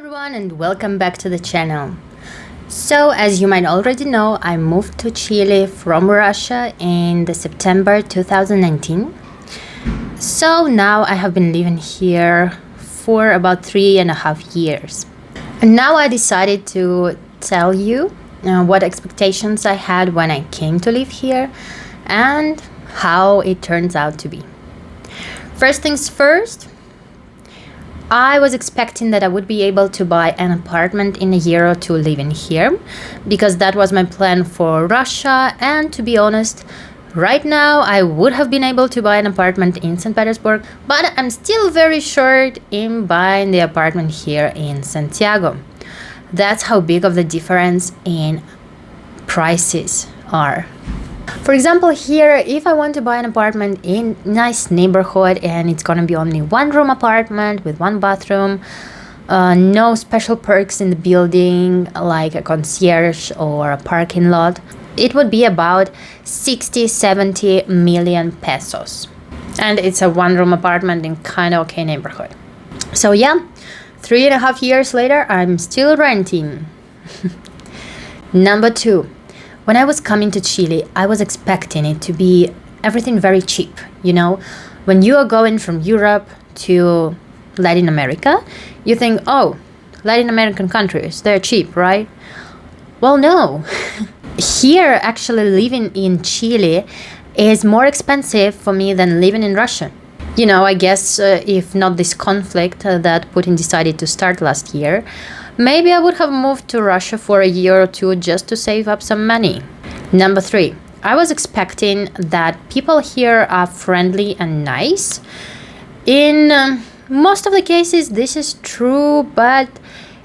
Everyone and welcome back to the channel. So as you might already know, I moved to Chile from Russia in the September 2019. So now I have been living here for about 3.5 years. And now I decided to tell you what expectations I had when I came to live here and how it turns out to be. First things first, I was expecting that I would be able to buy an apartment in a year or two living here, because that was my plan for Russia, and to be honest, right now I would have been able to buy an apartment in St. Petersburg, but I'm still very short in buying the apartment here in Santiago. That's how big of the difference in prices are. For example, here, if I want to buy an apartment in a nice neighborhood and it's gonna be only one-room apartment with one bathroom, no special perks in the building like a concierge or a parking lot, it would be about 60-70 million pesos. And it's a one-room apartment in kind of okay neighborhood. So yeah, 3.5 years later, I'm still renting. Number 2. When I was coming to Chile, I was expecting it to be everything very cheap. You know, when you are going from Europe to Latin America, you think, oh, Latin American countries, they're cheap, right? Well, no. Here, actually living in Chile is more expensive for me than living in Russia. You know, I guess if not this conflict that Putin decided to start last year, maybe I would have moved to Russia for a year or two just to save up some money. Number 3, I was expecting that people here are friendly and nice. In most of the cases, this is true, but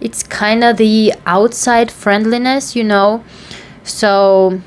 it's kind of the outside friendliness, you know. So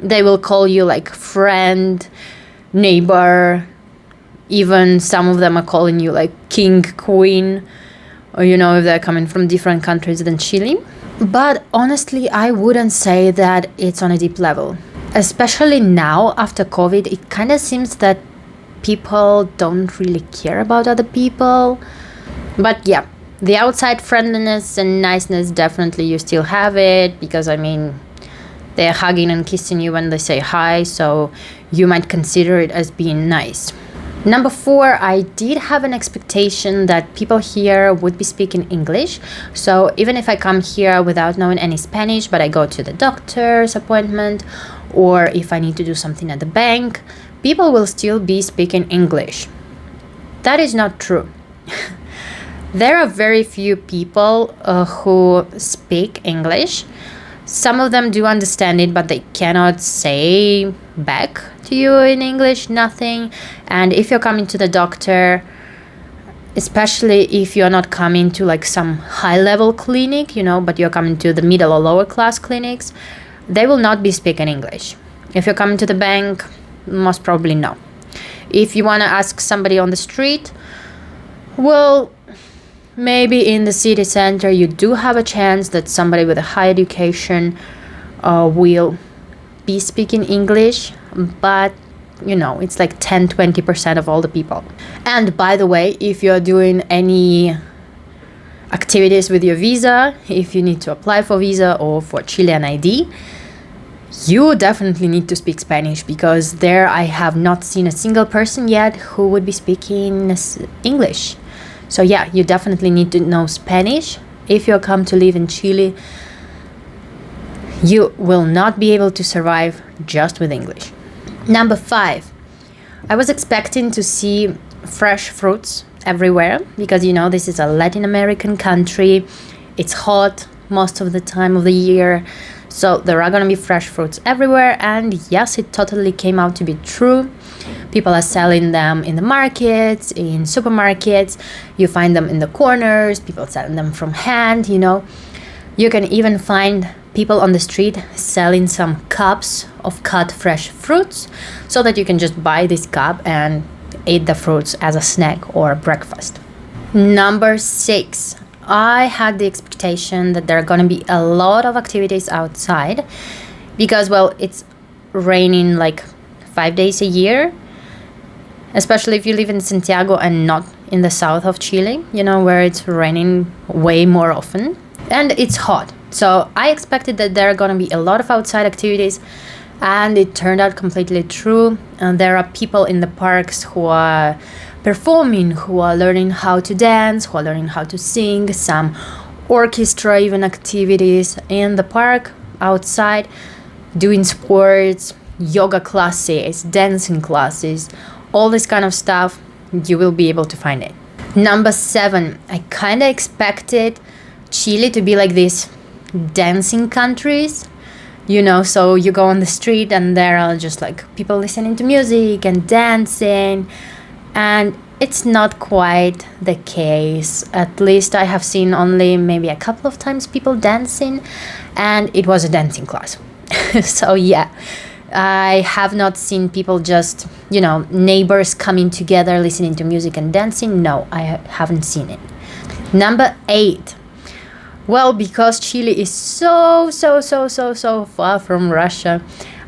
they will call you like friend, neighbor, even some of them are calling you like king, queen, or you know, if they're coming from different countries than Chile. But honestly, I wouldn't say that it's on a deep level. Especially now, after COVID, it kind of seems that people don't really care about other people. But yeah, the outside friendliness and niceness, definitely you still have it, because I mean, they're hugging and kissing you when they say hi, so you might consider it as being nice. Number 4, I did have an expectation that people here would be speaking English. So even if I come here without knowing any Spanish, but I go to the doctor's appointment, or if I need to do something at the bank, people will still be speaking English. That is not true. There are very few people who speak English. Some of them do understand it, but they cannot say back to you in English, nothing. And if you're coming to the doctor, especially if you're not coming to like some high-level clinic, you know, but you're coming to the middle or lower class clinics, they will not be speaking English. If you're coming to the bank, most probably no. If you want to ask somebody on the street, well, maybe in the city center you do have a chance that somebody with a high education will be speaking English, but you know, it's like 10-20% of all the people. And by the way, if you're doing any activities with your visa, if you need to apply for visa or for Chilean ID, you definitely need to speak Spanish, because there I have not seen a single person yet who would be speaking English. So yeah, you definitely need to know Spanish. If you come to live in Chile, you will not be able to survive just with English. Number 5, I was expecting to see fresh fruits everywhere, because you know, this is a Latin American country. It's hot most of the time of the year, so there are gonna be fresh fruits everywhere. And yes, it totally came out to be true. People are selling them in the markets, in supermarkets. You find them in the corners, people selling them from hand, you know. You can even find people on the street selling some cups of cut fresh fruits, so that you can just buy this cup and eat the fruits as a snack or breakfast. Number 6, I had the expectation that there are going to be a lot of activities outside, because, well, it's raining like 5 days a year, especially if you live in Santiago and not in the south of Chile, where it's raining way more often. And it's hot. So I expected that there are going to be a lot of outside activities, and it turned out completely true. And there are people in the parks who are performing, who are learning how to dance, who are learning how to sing, some orchestra even activities in the park, outside, doing sports, yoga classes, dancing classes, all this kind of stuff. You will be able to find it. Number 7, I kind of expected Chile to be like this dancing countries, so you go on the street and there are just like people listening to music and dancing, and it's not quite the case. At least I have seen only maybe a couple of times people dancing, and it was a dancing class. So yeah, I have not seen people just, neighbors coming together listening to music and dancing. No, I haven't seen it. Number 8. Well, because Chile is so far from Russia,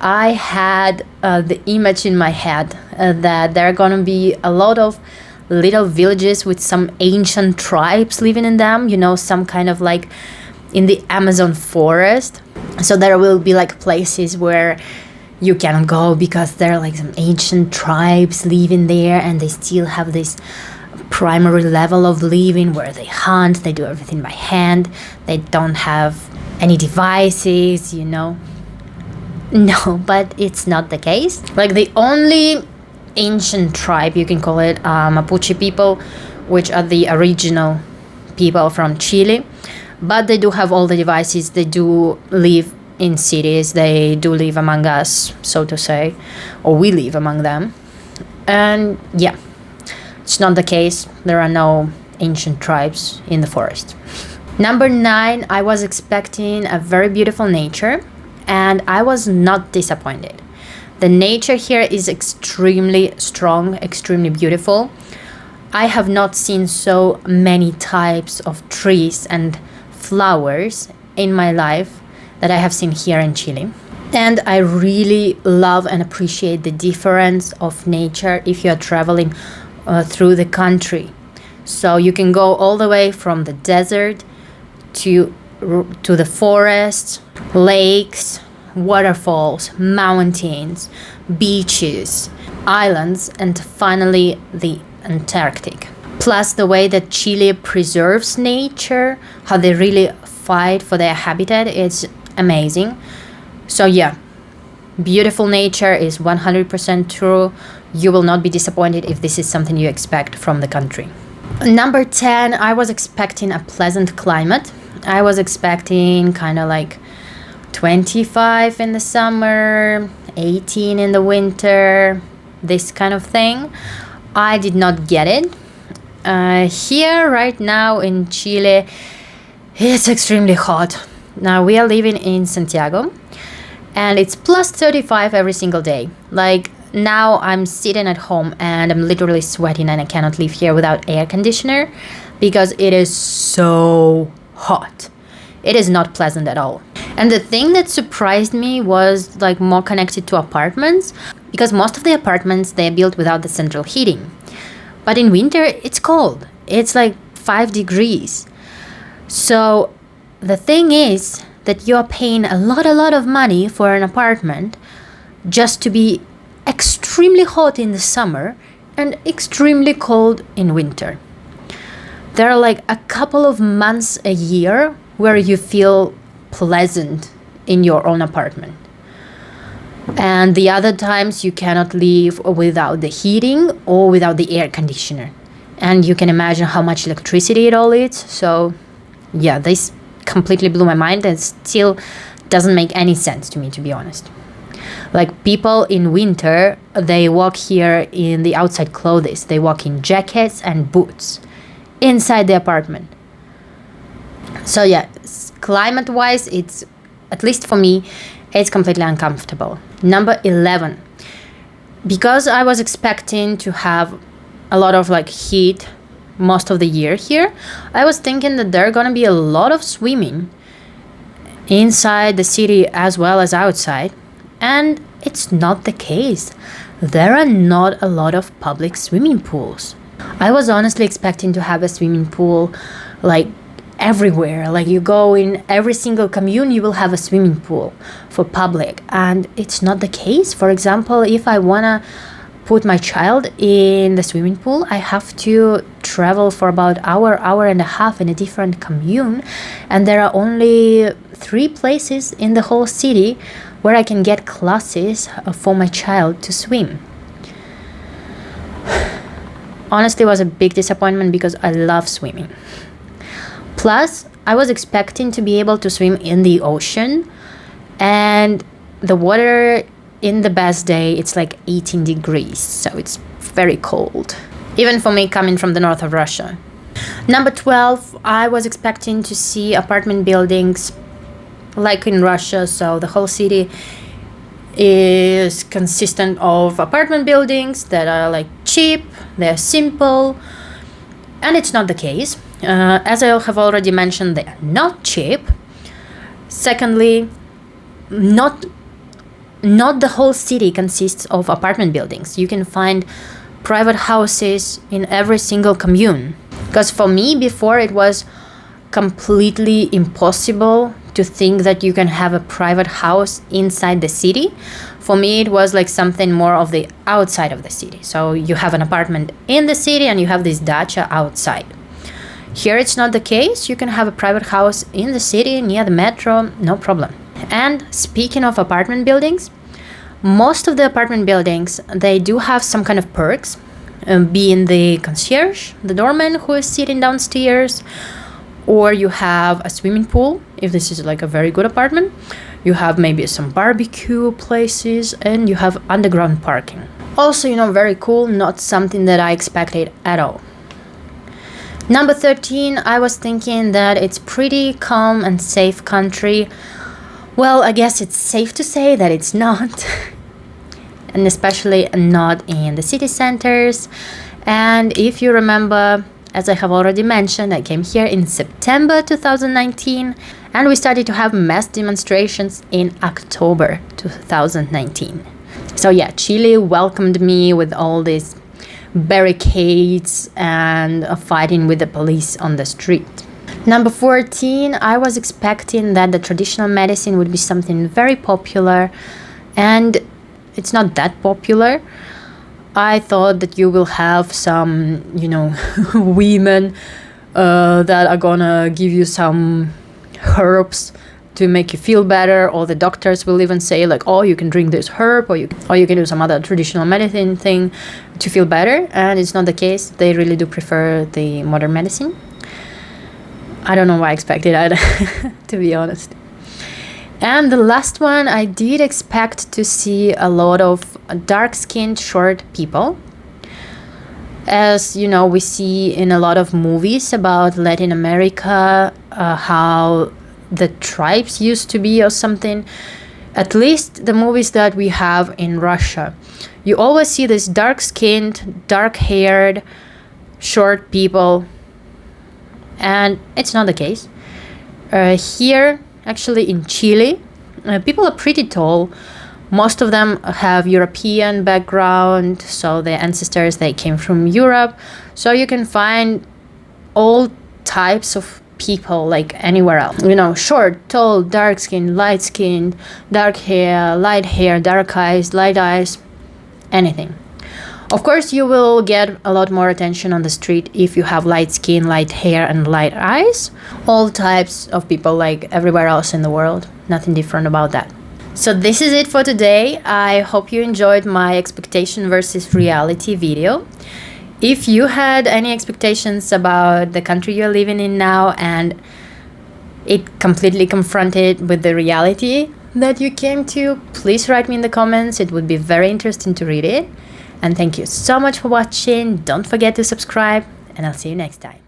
I had the image in my head that there are gonna be a lot of little villages with some ancient tribes living in them, some kind of like in the Amazon forest. So there will be like places where you cannot go because there are like some ancient tribes living there, and they still have this primary level of living where they hunt, they do everything by hand, they don't have any devices, No, but it's not the case. Like the only ancient tribe, you can call it, Mapuche people, which are the original people from Chile, but they do have all the devices, they do live in cities, they do live among us, so to say, or we live among them. And yeah, it's not the case. There are no ancient tribes in the forest. Number 9, I was expecting a very beautiful nature, and I was not disappointed. The nature here is extremely strong, extremely beautiful. I have not seen so many types of trees and flowers in my life that I have seen here in Chile. And I really love and appreciate the difference of nature if you are traveling through the country. So you can go all the way from the desert to the forests, lakes, waterfalls, mountains, beaches, islands, and finally the Antarctic. Plus the way that Chile preserves nature, how they really fight for their habitat, it's amazing. So yeah, beautiful nature is 100% true. You will not be disappointed if this is something you expect from the country. Number 10, I was expecting a pleasant climate. I was expecting kind of like 25 in the summer, 18 in the winter, this kind of thing. I did not get it. Here right now in Chile, it's extremely hot. Now we are living in Santiago, and it's plus 35 every single day. Like now I'm sitting at home and I'm literally sweating, and I cannot live here without air conditioner because it is so hot. It is not pleasant at all. And the thing that surprised me was like more connected to apartments, because most of the apartments, they're built without the central heating. But in winter, it's cold. It's like 5 degrees. So the thing is that you're paying a lot of money for an apartment just to be extremely hot in the summer and extremely cold in winter. There are like a couple of months a year where you feel pleasant in your own apartment. And the other times you cannot live without the heating or without the air conditioner. And you can imagine how much electricity it all eats. So yeah, this completely blew my mind, and still doesn't make any sense to me, to be honest. Like people in winter, they walk here in the outside clothes. They walk in jackets and boots inside the apartment. So yeah, climate-wise, it's, at least for me, it's completely uncomfortable. Number 11, because I was expecting to have a lot of like heat most of the year here, I was thinking that there are gonna be a lot of swimming inside the city as well as outside, and it's not the case. There are not a lot of public swimming pools. I was honestly expecting to have a swimming pool like everywhere. Like you go in every single commune, you will have a swimming pool for public, and it's not the case. For example, if I wanna put my child in the swimming pool, I have to travel for about hour and a half in a different commune, and there are only 3 places in the whole city where I can get classes for my child to swim. Honestly, it was a big disappointment because I love swimming. Plus, I was expecting to be able to swim in the ocean, and the water in the best day, it's like 18 degrees, so it's very cold, even for me coming from the north of Russia. Number 12, I was expecting to see apartment buildings like in Russia, so the whole city is consistent of apartment buildings that are like cheap, they're simple, and it's not the case. As I have already mentioned, they are not cheap. Secondly, not the whole city consists of apartment buildings. You can find private houses in every single commune. Because for me, before, it was completely impossible to think that you can have a private house inside the city. For me, it was like something more of the outside of the city. So you have an apartment in the city and you have this dacha outside. Here it's not the case. You can have a private house in the city near the metro, no problem. And speaking of apartment buildings, most of the apartment buildings, they do have some kind of perks, being the concierge, the doorman who is sitting downstairs, or you have a swimming pool, if this is like a very good apartment. You have maybe some barbecue places, and you have underground parking. Also, very cool, not something that I expected at all. Number 13, I was thinking that it's pretty calm and safe country. Well, I guess it's safe to say that it's not. And especially not in the city centers. And if you remember, as I have already mentioned, I came here in September 2019, and we started to have mass demonstrations in October 2019. So yeah, Chile welcomed me with all these barricades and fighting with the police on the street. Number 14, I was expecting that the traditional medicine would be something very popular, and it's not that popular. I thought that you will have some, women that are gonna give you some herbs to make you feel better, or the doctors will even say like, oh, you can drink this herb, or you can do some other traditional medicine thing to feel better. And it's not the case. They really do prefer the modern medicine. I don't know why I expected that, to be honest. And the last one, I did expect to see a lot of dark-skinned, short people. As we see in a lot of movies about Latin America, how the tribes used to be or something. At least the movies that we have in Russia, you always see this dark-skinned, dark-haired, short people, and it's not the case. Here, actually in Chile, people are pretty tall. Most of them have European background, so their ancestors, they came from Europe. So you can find all types of people like anywhere else. Short, tall, dark skin, light skin, dark hair, dark eyes, light eyes, anything. Of course, you will get a lot more attention on the street if you have light skin, light hair, and light eyes. All types of people like everywhere else in the world. Nothing different about that. So this is it for today. I hope you enjoyed my expectation versus reality video. If you had any expectations about the country you're living in now and it completely confronted with the reality that you came to, please write me in the comments. It would be very interesting to read it. And thank you so much for watching. Don't forget to subscribe, and I'll see you next time.